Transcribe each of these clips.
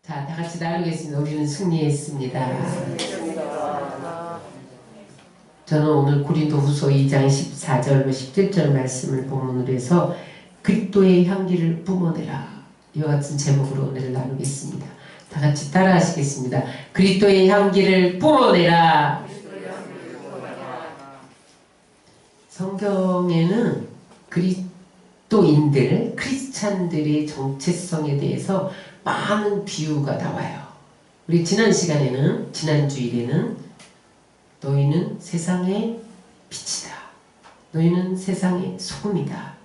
자, 다 같이 나누겠습니다. 우리는 승리했습니다. 저는 오늘 고린도후서 2장 14절로 17절 말씀을 본문으로 해서 그리스도의 향기를 뿜어내라, 이와 같은 제목으로 오늘 나누겠습니다. 다 같이 따라 하시겠습니다. 그리스도의 향기를 뿜어내라. 성경에는 그리스도인들, 크리스찬들의 정체성에 대해서 많은 비유가 나와요. 우리 지난 시간에는, 지난 주일에는 너희는 세상의 빛이다, 너희는 세상의 소금이다,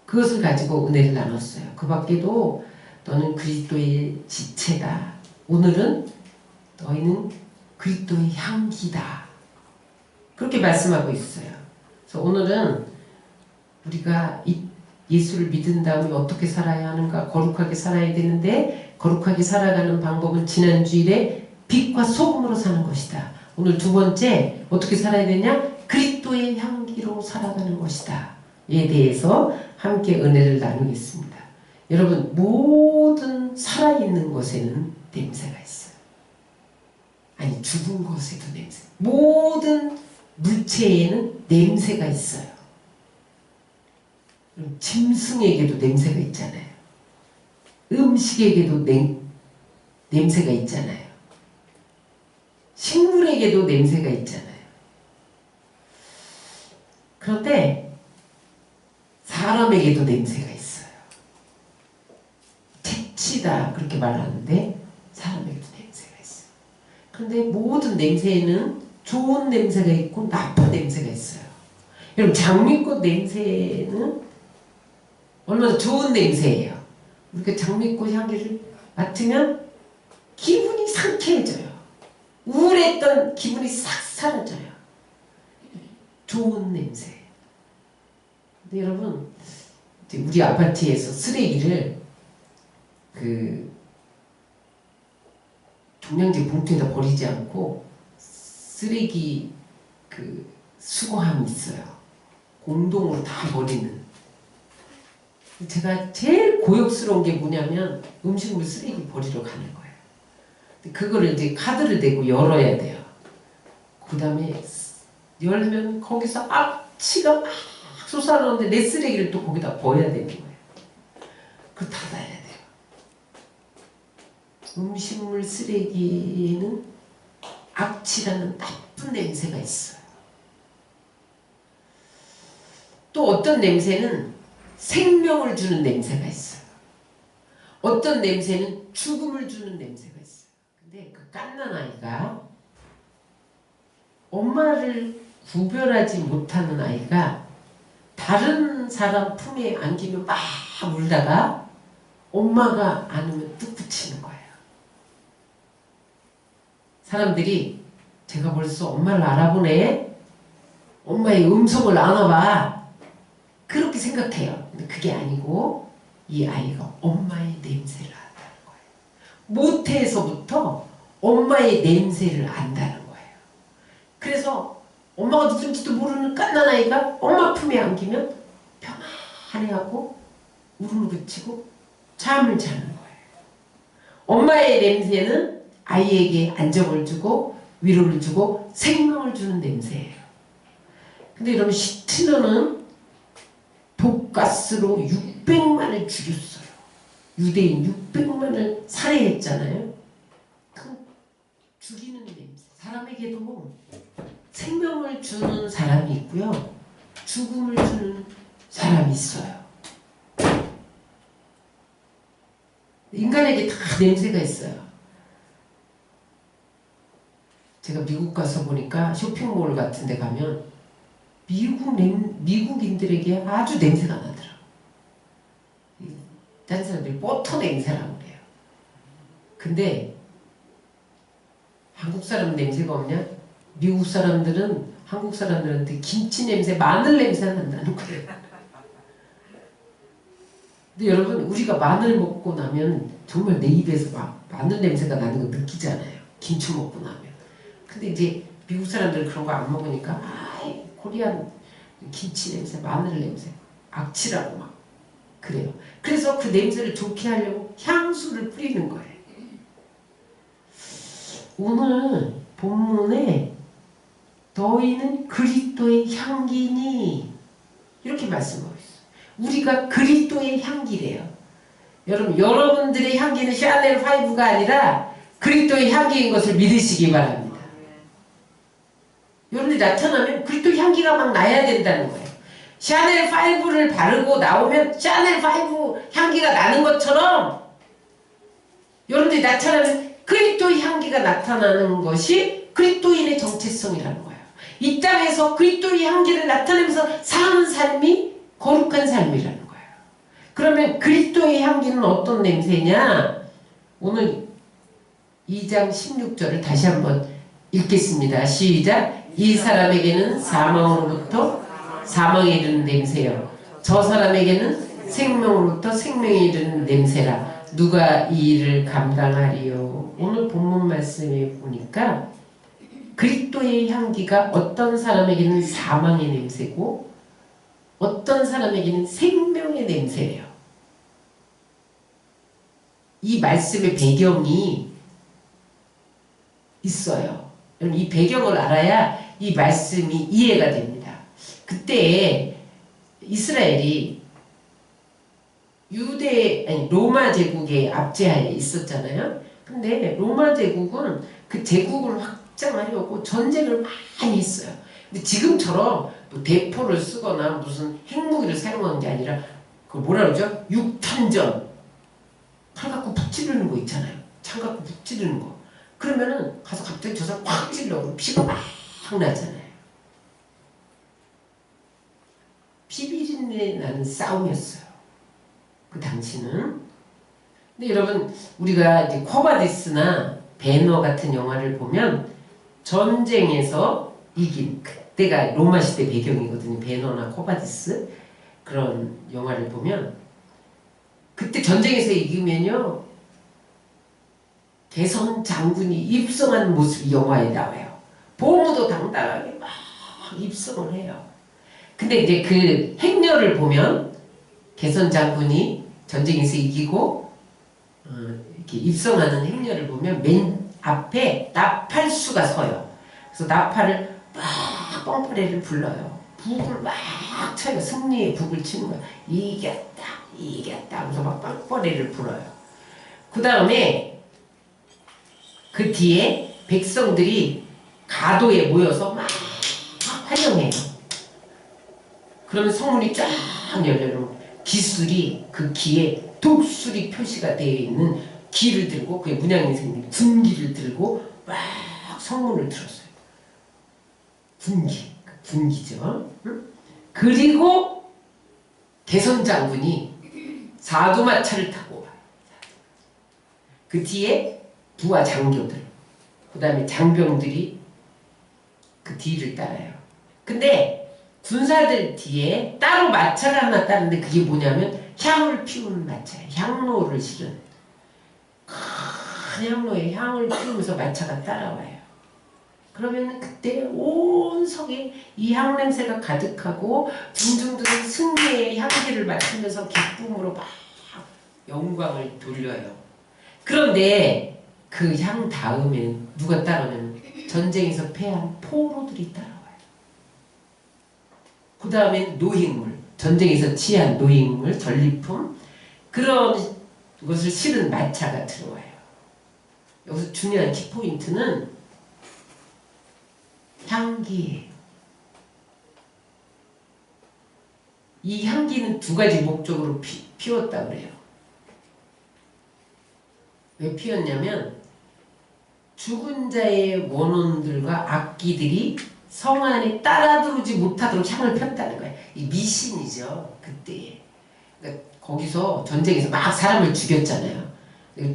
그것을 가지고 은혜를 나눴어요. 그 밖에도 너는 그리스도의 지체다, 오늘은 너희는 그리스도의 향기다, 그렇게 말씀하고 있어요. 그래서 오늘은 우리가 예수를 믿은 다음에 어떻게 살아야 하는가, 거룩하게 살아야 되는데 거룩하게 살아가는 방법은 지난 주일에 빛과 소금으로 사는 것이다. 오늘 두 번째, 어떻게 살아야 되냐? 그리스도의 향기로 살아가는 것이다, 에 대해서 함께 은혜를 나누겠습니다. 여러분, 모든 살아있는 것에는 냄새가 있어요. 아니, 죽은 것에도 냄새. 모든 물체에는 냄새가 있어요. 짐승에게도 냄새가 있잖아요. 음식에게도 냄새가 있잖아요. 식물에게도 냄새가 있잖아요. 그런데 사람에게도 냄새가 있어요. 택치다, 그렇게 말하는데 사람에게도 냄새가 있어요. 그런데 모든 냄새에는 좋은 냄새가 있고 나쁜 냄새가 있어요. 여러분, 장미꽃 냄새는 얼마나 좋은 냄새예요. 우리가 장미꽃 향기를 맡으면 기분이 상쾌해져요. 우울했던 기분이 싹 사라져요. 좋은 냄새. 근데 여러분, 우리 아파트에서 쓰레기를 종량제 봉투에다 버리지 않고 쓰레기 수거함이 있어요. 공동으로 다 버리는. 제가 제일 고역스러운 게 뭐냐면 음식물 쓰레기 버리러 가는 거예요. 그거를 이제 카드를 대고 열어야 돼요. 그 다음에 열면 거기서 악취가 막 솟아나오는데 내 쓰레기를 또 거기다 버려야 되는 거예요. 그걸 닫아야 돼요. 음식물 쓰레기에는 악취라는 나쁜 냄새가 있어요. 또 어떤 냄새는 생명을 주는 냄새가 있어요. 어떤 냄새는 죽음을 주는 냄새가 있어요. 근데 그 갓난아이가, 엄마를 구별하지 못하는 아이가 다른 사람 품에 안기면 막 울다가 엄마가 안으면 뚝 붙이는 거예요. 사람들이 제가 벌써 엄마를 알아보네, 엄마의 음성을 아나봐, 그렇게 생각해요. 근데 그게 아니고 이 아이가 엄마의 냄새를 안다는 거예요. 모태에서부터 엄마의 냄새를 안다는 거예요. 그래서 엄마가 누군지도 모르는 갓난아이가 엄마 품에 안기면 편안해하고 울음을 그치고 잠을 자는 거예요. 엄마의 냄새는 아이에게 안정을 주고 위로를 주고 생명을 주는 냄새예요. 근데 여러분, 히틀러는 독가스로 600만을 죽였어요. 유대인 600만을 살해했잖아요. 그 죽이는 냄새. 사람에게도 생명을 주는 사람이 있고요, 죽음을 주는 사람이 있어요. 인간에게 다 냄새가 있어요. 제가 미국 가서 보니까 쇼핑몰 같은 데 가면 미국인들에게 아주 냄새가 나더라고요. 다른 사람들이 버터 냄새라고 그래요. 근데 한국 사람은 냄새가 없냐? 미국 사람들은 한국 사람들한테 김치 냄새, 마늘 냄새가 난다는 거예요. 근데 여러분, 우리가 마늘 먹고 나면 정말 내 입에서 막 마늘 냄새가 나는 거 느끼잖아요. 김치 먹고 나면. 근데 이제 미국 사람들은 그런 거 안 먹으니까 코리안 김치 냄새, 마늘 냄새, 악취라고 막 그래요. 그래서 그 냄새를 좋게 하려고 향수를 뿌리는 거예요. 오늘 본문에 너희는 그리스도의 향기니 이렇게 말씀하고 있어요. 우리가 그리스도의 향기래요. 여러분, 여러분들의 향기는 샤넬 5가 아니라 그리스도의 향기인 것을 믿으시기 바랍니다. 여러분들이 나타나면 그리스도의 향기가 막 나야 된다는 거예요. 샤넬 5를 바르고 나오면 샤넬 5 향기가 나는 것처럼 여러분들이 나타나면 그리스도의 향기가 나타나는 것이 그리스도인의 정체성이라는 거예요. 이 땅에서 그리스도의 향기를 나타내면서 사는 삶이 거룩한 삶이라는 거예요. 그러면 그리스도의 향기는 어떤 냄새냐? 오늘 2장 16절을 다시 한번 읽겠습니다. 시작! 이 사람에게는 사망으로부터 사망에 이르는 냄새요, 저 사람에게는 생명으로부터 생명에 이르는 냄새라. 누가 이 일을 감당하리요? 오늘 본문 말씀에 보니까 그리스도의 향기가 어떤 사람에게는 사망의 냄새고 어떤 사람에게는 생명의 냄새래요. 이 말씀의 배경이 있어요. 이 배경을 알아야 이 말씀이 이해가 됩니다. 그때 이스라엘이 로마 제국의 압제하에 있었잖아요. 근데 로마 제국은 그 제국을 확장하려고 전쟁을 많이 했어요. 근데 지금처럼 뭐 대포를 쓰거나 무슨 핵무기를 사용한 게 아니라 그 뭐라 그러죠? 육탄전. 칼 갖고 푹 찌르는 거 있잖아요. 창 갖고 푹 찌르는 거. 그러면은 가서 갑자기 저 사람 확 찔러고 피가 막 나잖아요. 피비린내 나는 싸움이었어요. 그 당시는. 근데 여러분, 우리가 이제 코바디스나 배너 같은 영화를 보면 전쟁에서 이긴, 그때가 로마 시대 배경이거든요. 배너나 코바디스 그런 영화를 보면 그때 전쟁에서 이기면요, 개선 장군이 입성하는 모습이 영화에 나와요. 보무도 당당하게 막 입성을 해요. 근데 이제 그 행렬을 보면 개선 장군이 전쟁에서 이기고 이렇게 입성하는 행렬을 보면 맨 앞에 나팔수가 서요. 그래서 나팔을 막 뻥퍼레를 불러요. 북을 막 쳐요. 승리의 북을 치는 거예요. 이겼다, 이겼다 하면서 막 뻥퍼레를 불어요. 그 다음에 그 뒤에 백성들이 가도에 모여서 막 환영해요. 그러면 성문이 쫙 열려요. 기술이 그 기에 독수리 표시가 되어 있는 기를 들고, 그게 문양인생님이 군기를 들고 막 성문을 들었어요. 군기죠. 응? 그리고 개선장군이 사두마차를 타고 와요. 그 뒤에 부하 장교들, 그 다음에 장병들이 그 뒤를 따라요. 근데 군사들 뒤에 따로 마차가 하나 따르는데 그게 뭐냐면 향을 피우는 마차예요. 향로를 실은 큰 향로에 향을 피우면서 마차가 따라와요. 그러면 그때 온 성에 이 향 냄새가 가득하고 군중들은 승리의 향기를 맡으면서 기쁨으로 막 영광을 돌려요. 그런데 그 향 다음에는 누가 따라오냐면 전쟁에서 패한 포로들이 따라와요. 그 다음엔 노획물, 전쟁에서 취한 노획물, 전리품, 그런 것을 실은 마차가 들어와요. 여기서 중요한 키포인트는 향기예요. 이 향기는 두 가지 목적으로 피웠다 그래요. 왜 피웠냐면 죽은 자의 원혼들과 악기들이 성 안에 따라들어오지 못하도록 향을 폈다는 거예요. 이 미신이죠. 그때. 그러니까 거기서 전쟁에서 막 사람을 죽였잖아요.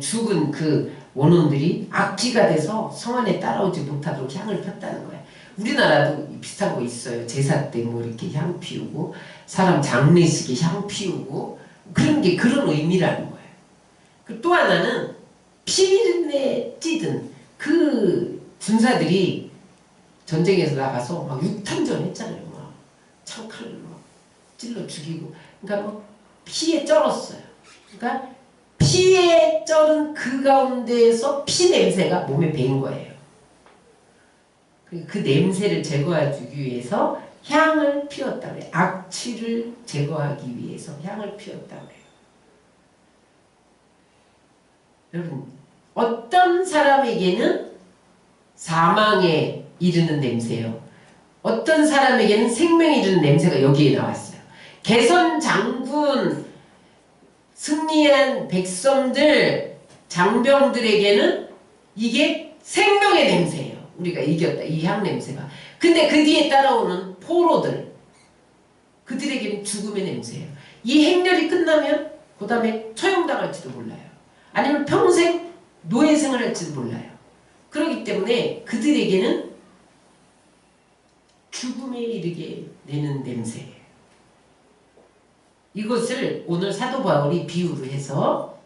죽은 그 원혼들이 악기가 돼서 성 안에 따라오지 못하도록 향을 폈다는 거예요. 우리나라도 비슷한 거 있어요. 제사 때 뭐 이렇게 향 피우고, 사람 장례식에 향 피우고, 그런 게 그런 의미라는 거예요. 또 하나는 피비린내 찌든 그 군사들이 전쟁에서 나가서 막 육탄전 했잖아요. 막 창칼로 막 찔러 죽이고. 그러니까 뭐 피에 쩔었어요. 그러니까 피에 쩔은 그 가운데에서 피 냄새가 몸에 배인 거예요. 그 냄새를 제거하기 위해서 향을 피웠다 그래요. 악취를 제거하기 위해서 향을 피웠다 그래요. 여러분, 어떤 사람에게는 사망에 이르는 냄새요. 어떤 사람에게는 생명에 이르는 냄새가 여기에 나왔어요. 개선 장군, 승리한 백성들, 장병들에게는 이게 생명의 냄새예요. 우리가 이겼다. 이 향 냄새가. 근데 그 뒤에 따라오는 포로들, 그들에게는 죽음의 냄새예요. 이 행렬이 끝나면 그 다음에 처형당할지도 몰라요. 아니면 평생 노예 생활할지도 몰라요. 그렇기 때문에 그들에게는 죽음에 이르게 내는 냄새예요. 이것을 오늘 사도 바울이 비유로 해서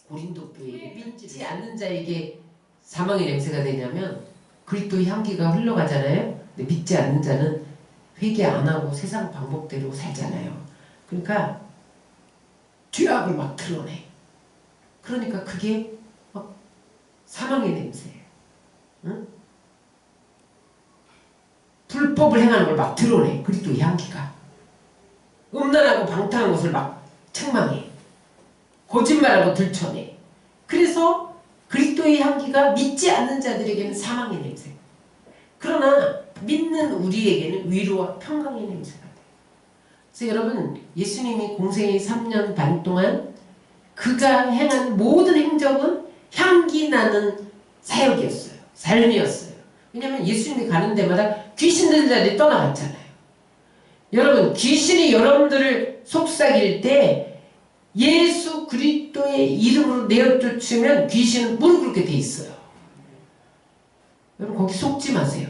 고린도 교회에 믿지 않는 자에게 사망의 냄새가 되냐면 그리스도의 향기가 흘러가잖아요. 근데 믿지 않는 자는 회개 안 하고 세상 방법대로 살잖아요. 그러니까 죄악을 막 드러내. 그러니까 그게 막 사망의 냄새예요. 응? 불법을 행하는 걸 막 드러내. 그리스도의 향기가. 음란하고 방탕한 것을 막 책망해. 거짓말하고 들춰내. 그래서 그리스도의 향기가 믿지 않는 자들에게는 사망의 냄새. 그러나 믿는 우리에게는 위로와 평강의 냄새가 돼요. 그래서 여러분, 예수님이 공생의 3년 반 동안 그가 행한 모든 행적은 향기 나는 사역이었어요. 삶이었어요. 왜냐하면 예수님이 가는 데마다 귀신 들린 자들이 떠나갔잖아요. 여러분, 귀신이 여러분들을 속삭일 때 예수 그리스도의 이름으로 내어쫓으면 귀신은 무릎 꿇게 돼 있어요. 여러분, 거기 속지 마세요.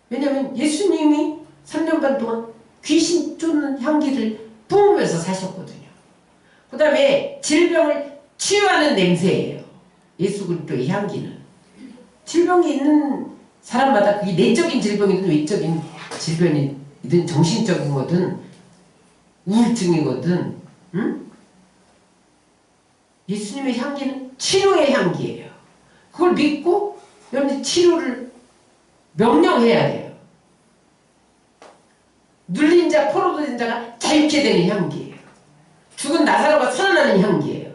왜냐하면 예수님이 3년 반 동안 귀신 쫓는 향기를 뿜으면서 사셨거든요. 그 다음에 질병을 치유하는 냄새예요. 예수 그리스도의 향기는. 질병이 있는 사람마다 그게 내적인 질병이든 외적인 질병이든 정신적인 거든 우울증이거든, 응? 예수님의 향기는 치료의 향기예요. 그걸 믿고 여러분이 치료를 명령해야 돼요. 눌린 자, 포로된 자가 자유케 되는 향기예요. 죽은 나사로가 살아나는 향기예요.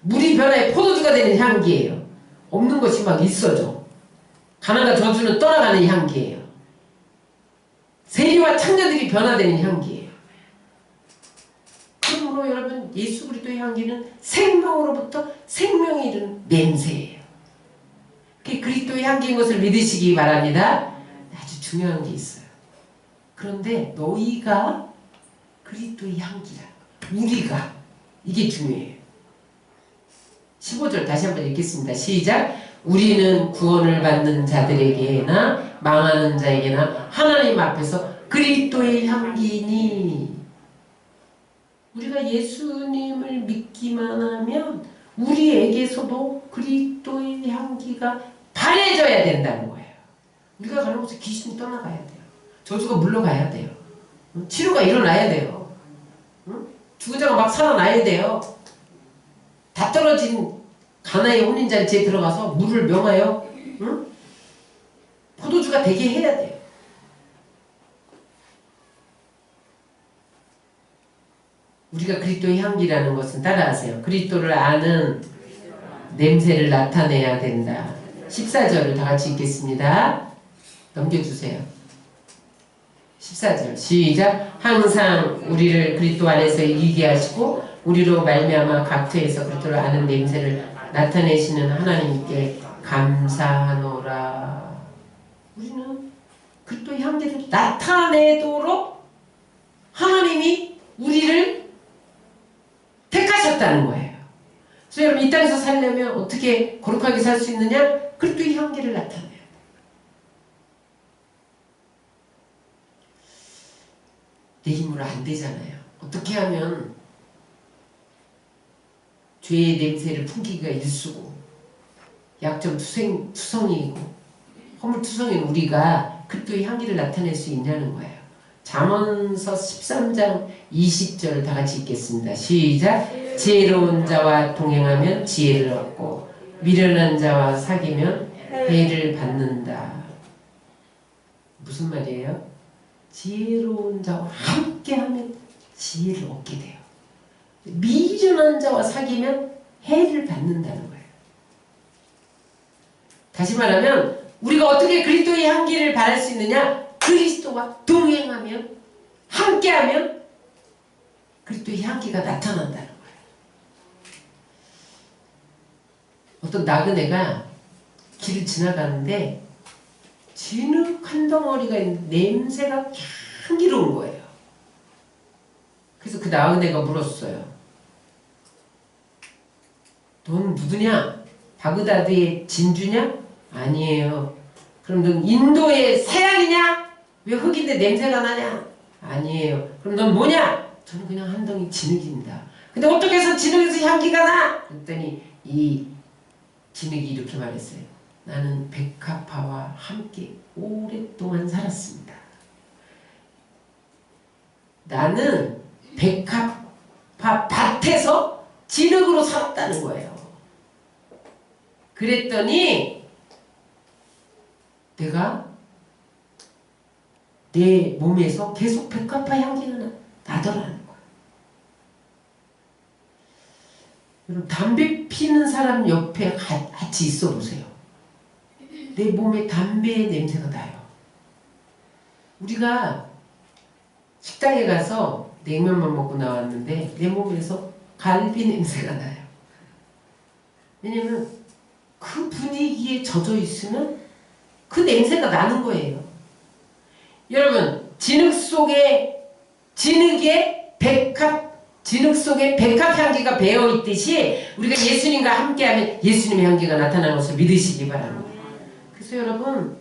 물이 변화해 포도주가 되는 향기예요. 없는 것이 막 있어져. 가난과 저주는 떠나가는 향기예요. 세리와 창녀들이 변화되는 향기예요. 그러므로 여러분, 예수 그리스도의 향기는 생명으로부터 생명에 이르는 냄새예요. 그게 그리스도의 향기인 것을 믿으시기 바랍니다. 아주 중요한 게 있어요. 그런데 너희가 그리스도의 향기라. 우리가. 이게 중요해요. 15절 다시 한번 읽겠습니다. 시작. 우리는 구원을 받는 자들에게나 망하는 자에게나 하나님 앞에서 그리스도의 향기니. 우리가 예수님을 믿기만 하면 우리에게서도 그리스도의 향기가 바래져야 된다는 거예요. 우리가 가는 곳에 귀신이 떠나가야 돼요. 저주가 물러가야 돼요. 치료가 일어나야 돼요. 죽은 자가 막 살아나야 돼요. 다 떨어진 가나의 혼인잔치에 들어가서 물을 명하여 포도주가 되게 해야 돼요. 우리가 그리스도의 향기라는 것은 따라하세요. 그리스도를 아는 냄새를 나타내야 된다. 14절을 다 같이 읽겠습니다. 넘겨주세요. 14절 시작. 항상 우리를 그리스도 안에서 이기게 하시고 우리로 말미암아 각처에서 그리스도를 아는 냄새를 나타내시는 하나님께 감사하노라. 우리는 그리스도의 향기를 나타내도록 하나님이 우리를 택하셨다는 거예요. 그래서 여러분, 이 땅에서 살려면 어떻게 거룩하게 살 수 있느냐? 그리스도의 향기를 나타내요. 내 힘으로 안 되잖아요. 어떻게 하면 죄의 냄새를 풍기기가 일수고 약점 투성이고 허물투성인 우리가 그리스도의 향기를 나타낼 수 있냐는 거예요. 잠언서 13장 20절 다 같이 읽겠습니다. 시작. 지혜로운 자와 동행하면 지혜를 얻고 미련한 자와 사귀면 해를 받는다. 무슨 말이에요? 지혜로운 자와 함께하면 지혜를 얻게 돼요. 미련한 자와 사귀면 해를 받는다는 거예요. 다시 말하면 우리가 어떻게 그리스도의 향기를 바랄 수 있느냐? 그리스도와 동행하면, 함께하면 그리스도의 향기가 나타난다는 거예요. 어떤 나그네가 길을 지나가는데 진흙 한 덩어리가 있는데 냄새가 향기로운 거예요. 그래서 그 나그네가 물었어요. 넌 누구냐? 바그다드의 진주냐? 아니에요. 그럼 넌 인도의 서양이냐? 왜 흙인데 냄새가 나냐? 아니에요. 그럼 넌 뭐냐? 저는 그냥 한 덩이 진흙입니다. 근데 어떻게 해서 진흙에서 향기가 나? 그랬더니 이 진흙이 이렇게 말했어요. 나는 백합화와 함께 오랫동안 살았습니다. 나는 백합화 밭에서 진흙으로 살았다는 거예요. 그랬더니 내가 내 몸에서 계속 백합화 향기가 나더라는 거예요. 여러분, 담배 피는 사람 옆에 같이 있어 보세요. 내 몸에 담배의 냄새가 나요. 우리가 식당에 가서 냉면만 먹고 나왔는데 내 몸에서 갈비 냄새가 나요. 왜냐면 그 분위기에 젖어 있으면 그 냄새가 나는 거예요. 여러분, 진흙 속에 백합 향기가 배어 있듯이 우리가 예수님과 함께하면 예수님의 향기가 나타나는 것을 믿으시기 바랍니다. 그래서 여러분,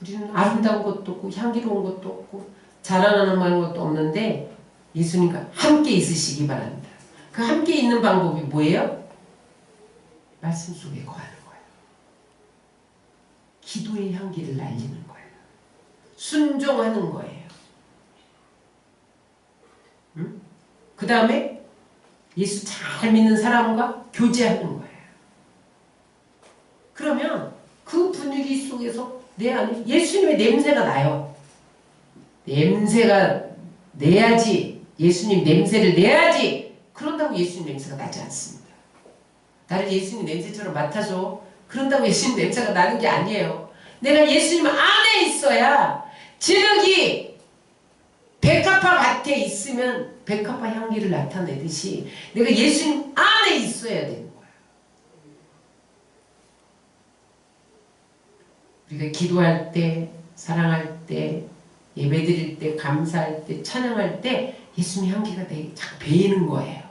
우리는 아름다운 것도 없고 향기로운 것도 없고 자라나는 것도 없는데 예수님과 함께 있으시기 바랍니다. 그 함께 있는 방법이 뭐예요? 말씀 속에 거하는 거예요. 기도의 향기를 날리는 거예요. 순종하는 거예요. 응? 그 다음에 예수 잘 믿는 사람과 교제하는 거예요. 그러면 그 분위기 속에서 내 안에 예수님의 냄새가 나요. 냄새가 내야지, 예수님 냄새를 내야지. 그런다고 예수님 냄새가 나지 않습니다. 나를 예수님 냄새처럼 맡아줘. 그런다고 예수님 냄새가 나는 게 아니에요. 내가 예수님 안에 있어야 진흙이 백합화 밭에 있으면 백합화 향기를 나타내듯이 내가 예수님 안에 있어야 되는 거예요. 우리가 기도할 때, 사랑할 때, 예배드릴 때, 감사할 때, 찬양할 때 예수님 향기가 되게 자꾸 배이는 거예요.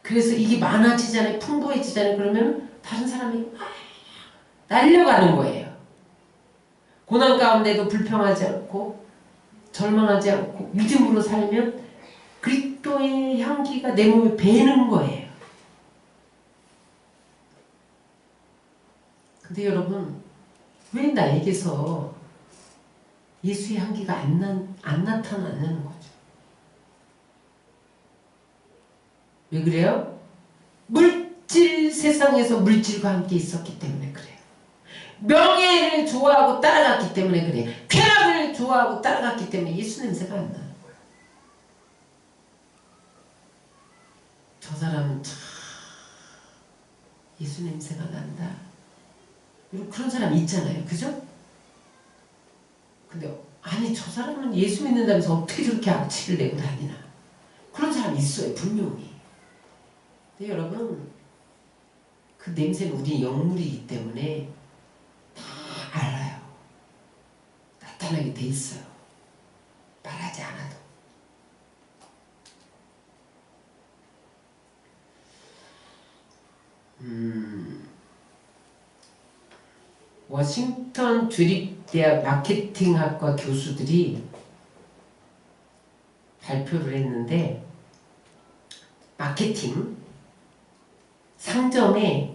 그래서 이게 많아지잖아요. 풍부해지잖아요. 그러면 다른 사람이 날려가는 거예요. 고난 가운데도 불평하지 않고 절망하지 않고 믿음으로 살면 그리스도의 향기가 내 몸에 배는 거예요. 근데 여러분, 왜 나에게서 예수의 향기가 안 나타나는 거죠? 왜 그래요? 세상에서 물질과 함께 있었기 때문에 그래요. 명예를 좋아하고 따라갔기 때문에 그래요. 쾌락을 좋아하고 따라갔기 때문에 예수 냄새가 안 나는 거예요. 저 사람은 참 예수 냄새가 난다. 그런 사람 있잖아요. 그죠? 근데 아니, 저 사람은 예수 믿는다면서 어떻게 저렇게 악취를 내고 다니나. 그런 사람 있어요. 분명히. 근데 여러분, 그 냄새는 우리 영물이기 때문에 다 알아요. 나타나게 돼 있어요. 말하지 않아도. 워싱턴 주립대학 마케팅학과 교수들이 발표를 했는데, 마케팅 상점에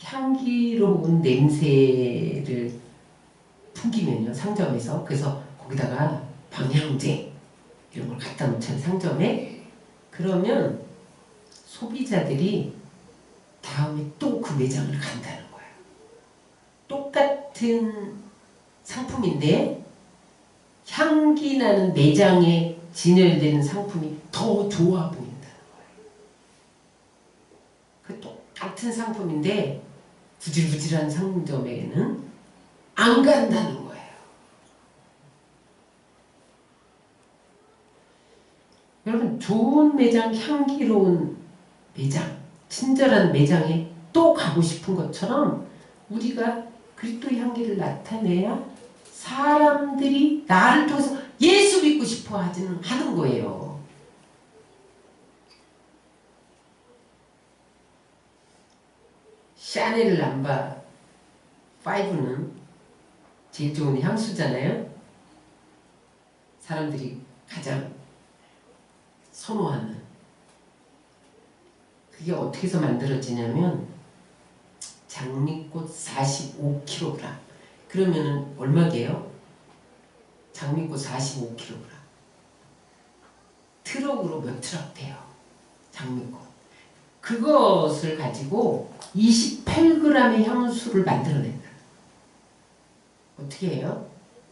향기로운 냄새를 풍기면요, 상점에서. 그래서 거기다가 방향제 이런 걸 갖다 놓잖아요, 상점에. 그러면 소비자들이 다음에 또 그 매장을 간다는 거예요. 같은 상품인데 향기 나는 매장에 진열되는 상품이 더 좋아 보인다는 거예요. 그 똑같은 상품인데 부질부질한 상점에는 안 간다는 거예요. 여러분, 좋은 매장, 향기로운 매장, 친절한 매장에 또 가고 싶은 것처럼 우리가 그리스도의 향기를 나타내야 사람들이 나를 통해서 예수 믿고 싶어 하는 거예요. 샤넬 남바 5는 제일 좋은 향수잖아요. 사람들이 가장 선호하는. 그게 어떻게 해서 만들어지냐면 장미꽃 45kg. 그러면은 얼마게요? 장미꽃 45kg. 트럭으로 몇 트럭 돼요. 장미꽃. 그것을 가지고 28g의 향수를 만들어낸다. 어떻게 해요?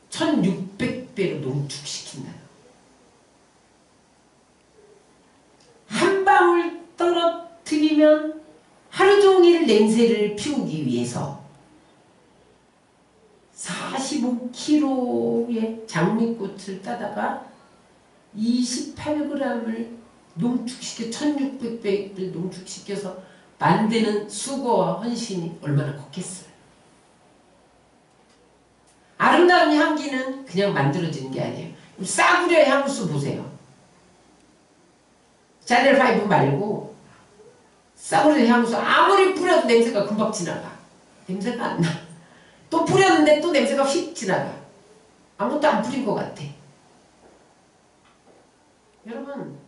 1600배로 농축시킨다. 한 방울 떨어뜨리면 하루 종일 냄새를 피우기 위해서 45kg의 장미꽃을 따다가 28g을 농축시켜 1600배를 농축시켜서 만드는 수고와 헌신이 얼마나 컸겠어요. 아름다운 향기는 그냥 만들어지는 게 아니에요. 싸구려 향수 보세요. 샤넬 5 말고 싸구려 향수 아무리 뿌려도 냄새가 금방 지나가. 냄새가 안 나. 또 뿌렸는데 또 냄새가 휙 지나가. 아무것도 안 뿌린 것 같아. 여러분,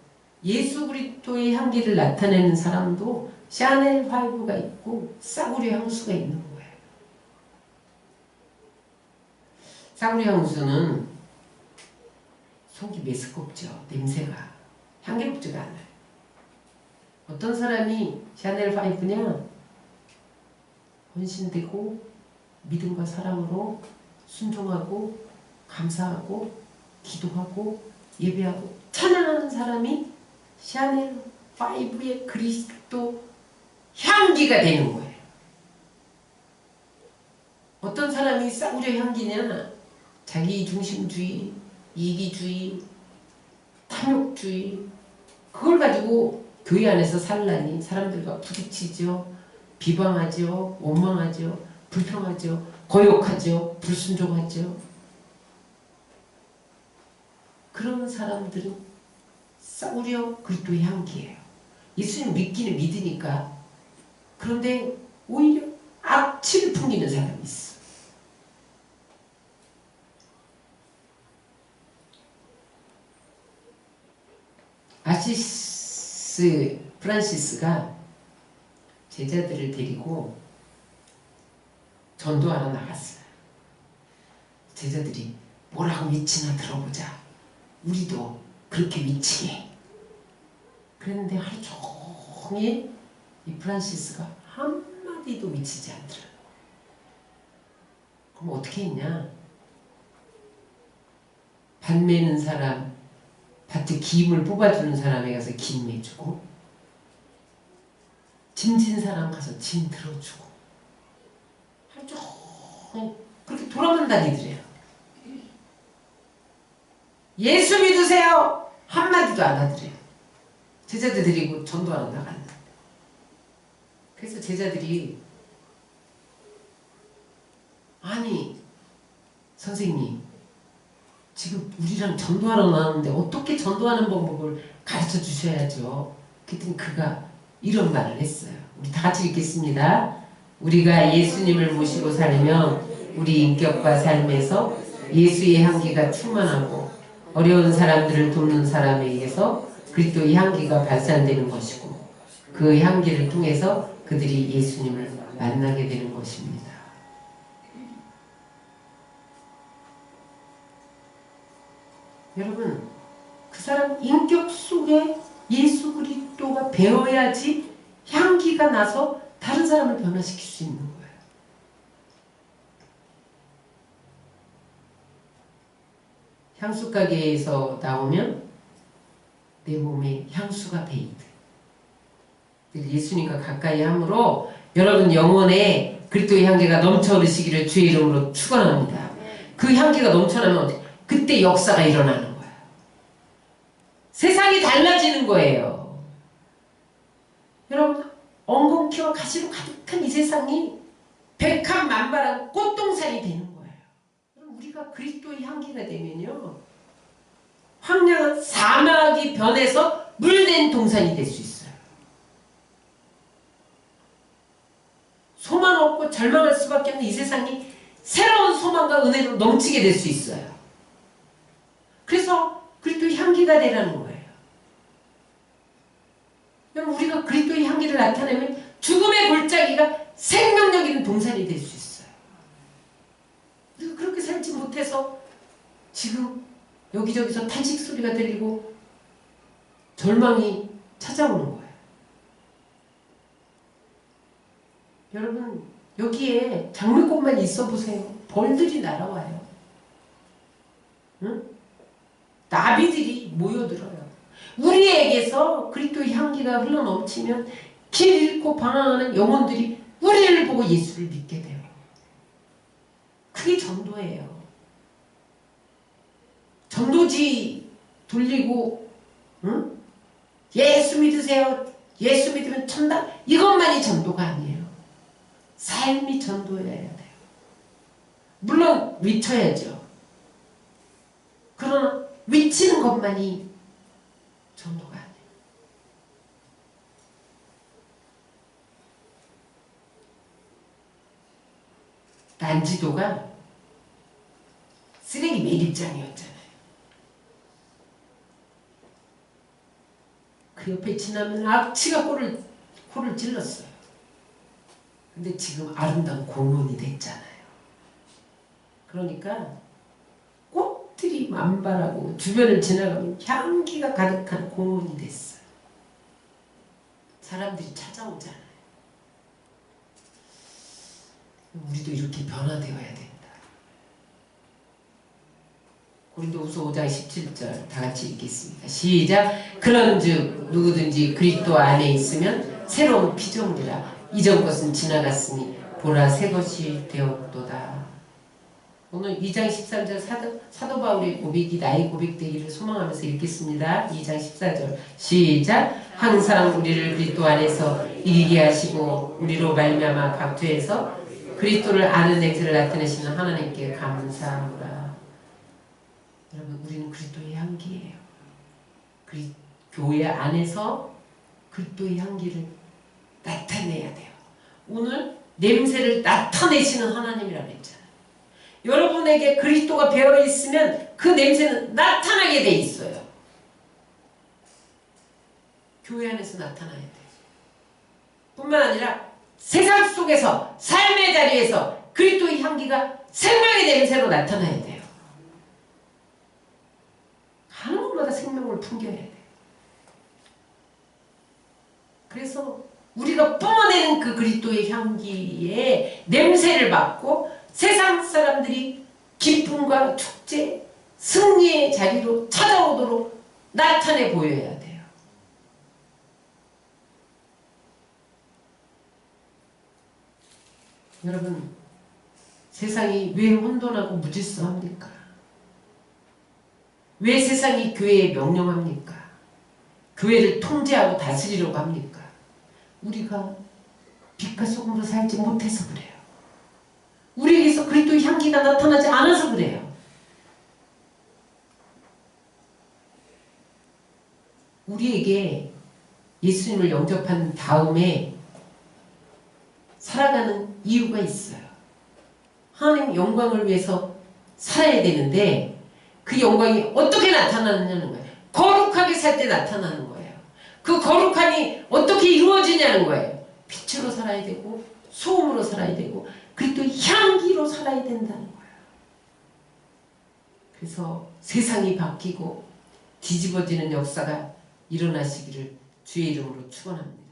예수 그리스도의 향기를 나타내는 사람도 샤넬 5가 있고 싸구려 향수가 있는 거예요. 싸구려 향수는 속이 메스껍죠. 냄새가 향기롭지가 않아요. 어떤 사람이 샤넬 5냐? 헌신되고 믿음과 사랑으로 순종하고 감사하고 기도하고 예배하고 찬양하는 사람이 샤넬 5의 그리스도 향기가 되는 거예요. 어떤 사람이 싸구려 향기냐? 자기중심주의, 이기주의, 탐욕주의, 그걸 가지고 교회 안에서 살라니 사람들과 부딪히죠. 비방하죠. 원망하죠. 불평하죠. 거역하죠. 불순종하죠. 그런 사람들은 싸구려 그리스도의 향기예요. 예수님 믿기는 믿으니까. 그런데 오히려 악취를 풍기는 사람이 있어. 아시스 프란시스가 제자들을 데리고 전도하러 나갔어요. 제자들이 뭐라고 외치나 들어보자. 우리도 그렇게 외치게. 그랬는데 하루 종일 이 프란시스가 한마디도 외치지 않더라고요. 그럼 어떻게 했냐? 밭 매는 사람, 밭에 김을 뽑아주는 사람에 가서 김 매주고, 짐진 사람 가서 짐 들어주고, 하루 종일 그렇게 돌아만 다니더래요. 예수 믿으세요! 한마디도 안 하더래요. 제자들 데리고 전도하러 나갔는데. 그래서 제자들이 아니 선생님 지금 우리랑 전도하러 나왔는데 어떻게 전도하는 방법을 가르쳐 주셔야죠. 그랬더니 그가 이런 말을 했어요. 우리 다 같이 읽겠습니다. 우리가 예수님을 모시고 살면 우리 인격과 삶에서 예수의 향기가 충만하고 어려운 사람들을 돕는 사람에 의해서 그리스도의 향기가 발산되는 것이고 그 향기를 통해서 그들이 예수님을 만나게 되는 것입니다. 여러분, 그 사람 인격 속에 예수 그리스도가 배어야지 향기가 나서 다른 사람을 변화시킬 수 있는 거예요. 향수 가게에서 나오면 내 몸에 향수가 베이듯 예수님과 가까이 함으로 여러분 영혼에 그리스도의 향기가 넘쳐 흐르시기를 주의 이름으로 축원합니다. 그 향기가 넘쳐나면 그때 역사가 일어나는 거예요. 세상이 달라지는 거예요. 여러분 엉겅퀴와 가시로 가득한 이 세상이 백합만발한 꽃동산이 되는 거예요. 우리가 그리스도의 향기가 되면요 황량한 사막이 변해서 물된 동산이 될 수 있어요. 소망 없고 절망할 수밖에 없는 이 세상이 새로운 소망과 은혜로 넘치게 될 수 있어요. 그래서 그리스도의 향기가 되라는 거예요. 여러분 우리가 그리스도의 향기를 나타내면 죽음의 골짜기가 생명력 있는 동산이 될 수 있어요. 우리가 그렇게 살지 못해서 지금 여기저기서 탄식 소리가 들리고 절망이 찾아오는 거예요. 여러분 여기에 장미꽃만 있어 보세요. 벌들이 날아와요. 응? 나비들이 모여들어요. 우리에게서 그리스도의 향기가 흘러넘치면 길 잃고 방황하는 영혼들이 우리를 보고 예수를 믿게 돼요. 그게 전도예요. 전도지 돌리고 응? 예수 믿으세요. 예수 믿으면 천당. 이것만이 전도가 아니에요. 삶이 전도해야 돼요. 물론 외쳐야죠. 그러나 외치는 것만이 전도가 아니에요. 난지도가 쓰레기 매립장이었잖아요. 그 옆에 지나면 악취가 코를 찔렀어요. 근데 지금 아름다운 공원이 됐잖아요. 그러니까 꽃들이 만발하고 주변을 지나가면 향기가 가득한 공원이 됐어요. 사람들이 찾아오잖아요. 우리도 이렇게 변화되어야 된다. 고린도후서 5장 17절 다 같이 읽겠습니다. 시작. 그런즉 누구든지 그리스도 안에 있으면 새로운 피조물이라 이전 것은 지나갔으니 보라 새 것이 되었도다. 오늘 2장 13절 사도 바울의 고백이 나의 고백되기를 소망하면서 읽겠습니다. 2장 14절 시작. 항상 우리를 그리스도 안에서 이기게 하시고 우리로 말미암아 각처에서 그리스도를 아는 냄새를 나타내시는 하나님께 감사하노라. 여러분 우리는 그리스도의 향기예요. 교회 안에서 그리스도의 향기를 나타내야 돼요. 오늘 냄새를 나타내시는 하나님이라고 했잖아요. 여러분에게 그리스도가 배어있으면 그 냄새는 나타나게 돼 있어요. 교회 안에서 나타나야 돼요. 뿐만 아니라 세상 속에서 삶의 자리에서 그리스도의 향기가 생명의 냄새로 나타나야 돼요. 가는 곳마다 생명을 풍겨야 돼요. 그래서 우리가 뿜어내는 그 그리스도의 향기에 냄새를 맡고 세상 사람들이 기쁨과 축제, 승리의 자리로 찾아오도록 나타내 보여야 돼요. 여러분, 세상이 왜 혼돈하고 무질서합니까? 왜 세상이 교회에 명령합니까? 교회를 통제하고 다스리려고 합니까? 우리가 빛과 소금으로 살지 못해서 그래요. 우리에게서 그리스도의 향기가 나타나지 않아서 그래요. 우리에게 예수님을 영접한 다음에 살아가는 이유가 있어요. 하나님 영광을 위해서 살아야 되는데 그 영광이 어떻게 나타나느냐는 거예요. 거룩하게 살 때 나타나는 거예요. 그 거룩함이 어떻게 이루어지냐는 거예요. 빛으로 살아야 되고 소음으로 살아야 되고 그리고 또 향기로 살아야 된다는 거예요. 그래서 세상이 바뀌고 뒤집어지는 역사가 일어나시기를 주의 이름으로 축원합니다.